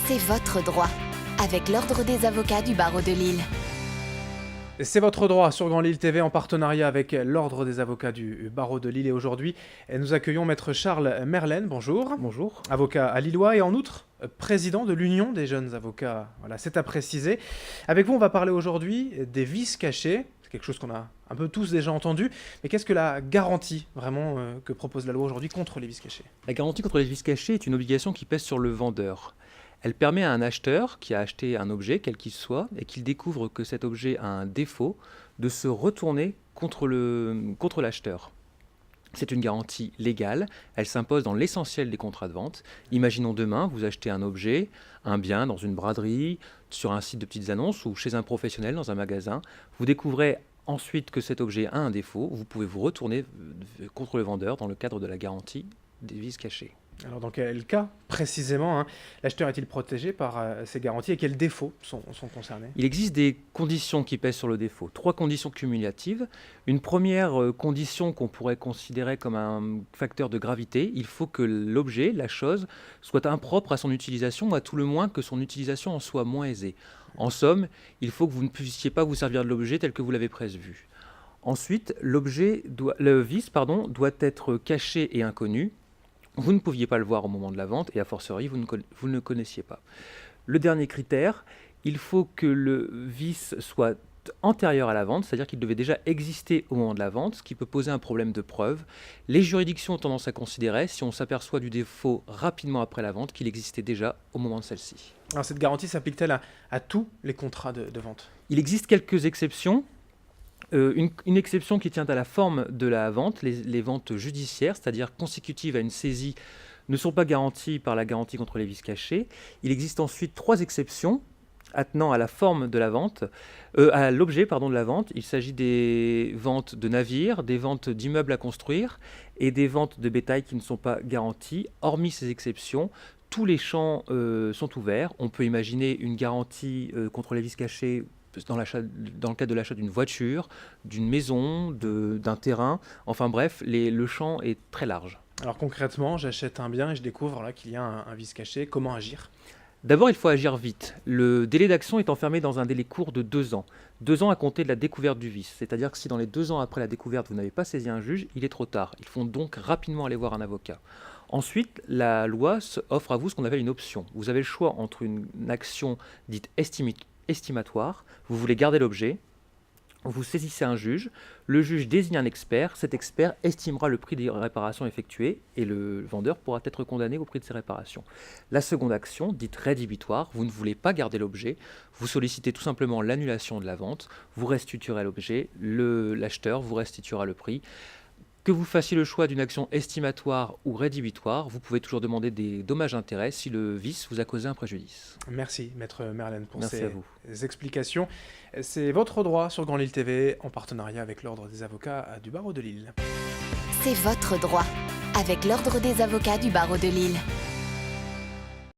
C'est votre droit, avec l'Ordre des avocats du barreau de Lille. C'est votre droit sur Grand Lille TV en partenariat avec l'Ordre des avocats du barreau de Lille. Et aujourd'hui, nous accueillons Maître Charles Merlen. Bonjour. Bonjour. Avocat à Lillois et en outre, président de l'Union des jeunes avocats. Voilà, c'est à préciser. Avec vous, on va parler aujourd'hui des vices cachés. C'est quelque chose qu'on a un peu tous déjà entendu. Mais qu'est-ce que la garantie vraiment que propose la loi aujourd'hui contre les vices cachés ? La garantie contre les vices cachés est une obligation qui pèse sur le vendeur. Elle permet à un acheteur qui a acheté un objet, quel qu'il soit, et qu'il découvre que cet objet a un défaut, de se retourner contre l'acheteur. C'est une garantie légale, elle s'impose dans l'essentiel des contrats de vente. Imaginons demain, vous achetez un objet, un bien dans une braderie, sur un site de petites annonces ou chez un professionnel dans un magasin. Vous découvrez ensuite que cet objet a un défaut, vous pouvez vous retourner contre le vendeur dans le cadre de la garantie des vices cachés. Alors dans quel cas précisément l'acheteur est-il protégé par ces garanties et quels défauts sont concernés ? Il existe des conditions qui pèsent sur le défaut, 3 conditions cumulatives. Une première condition qu'on pourrait considérer comme un facteur de gravité, il faut que l'objet, la chose, soit impropre à son utilisation ou à tout le moins que son utilisation en soit moins aisée. En somme, il faut que vous ne puissiez pas vous servir de l'objet tel que vous l'avez prévu. Ensuite, le vice doit être caché et inconnu. Vous ne pouviez pas le voir au moment de la vente et a fortiori, vous ne le connaissiez pas. Le dernier critère, il faut que le vice soit antérieur à la vente, c'est-à-dire qu'il devait déjà exister au moment de la vente, ce qui peut poser un problème de preuve. Les juridictions ont tendance à considérer, si on s'aperçoit du défaut rapidement après la vente, qu'il existait déjà au moment de celle-ci. Alors cette garantie s'applique-t-elle à tous les contrats de vente ? Il existe quelques exceptions. Une exception qui tient à la forme de la vente, les ventes judiciaires, c'est-à-dire consécutives à une saisie, ne sont pas garanties par la garantie contre les vices cachés. Il existe ensuite 3 exceptions attenant à la forme de la vente, à l'objet de la vente. Il s'agit des ventes de navires, des ventes d'immeubles à construire et des ventes de bétail qui ne sont pas garanties. Hormis ces exceptions, tous les champs sont ouverts. On peut imaginer une garantie contre les vices cachés dans le cadre de l'achat d'une voiture, d'une maison, d'un terrain. Enfin bref, le champ est très large. Alors concrètement, j'achète un bien et je découvre qu'il y a un vice caché. Comment agir ? D'abord, il faut agir vite. Le délai d'action est enfermé dans un délai court de 2 ans. 2 ans à compter de la découverte du vice. C'est-à-dire que si dans les 2 ans après la découverte, vous n'avez pas saisi un juge, il est trop tard. Il faut donc rapidement aller voir un avocat. Ensuite, la loi offre à vous ce qu'on appelle une option. Vous avez le choix entre une action dite estimatoire, vous voulez garder l'objet, vous saisissez un juge, le juge désigne un expert, cet expert estimera le prix des réparations effectuées et le vendeur pourra être condamné au prix de ces réparations. La seconde action, dite rédhibitoire, vous ne voulez pas garder l'objet, vous sollicitez tout simplement l'annulation de la vente, vous restituerez l'objet, l'acheteur vous restituera le prix. Que vous fassiez le choix d'une action estimatoire ou rédhibitoire, vous pouvez toujours demander des dommages-intérêts si le vice vous a causé un préjudice. Merci, Maître Merlen, pour Merci ces explications. C'est votre droit sur Grand Lille TV, en partenariat avec l'Ordre des avocats du barreau de Lille. C'est votre droit, avec l'Ordre des avocats du barreau de Lille.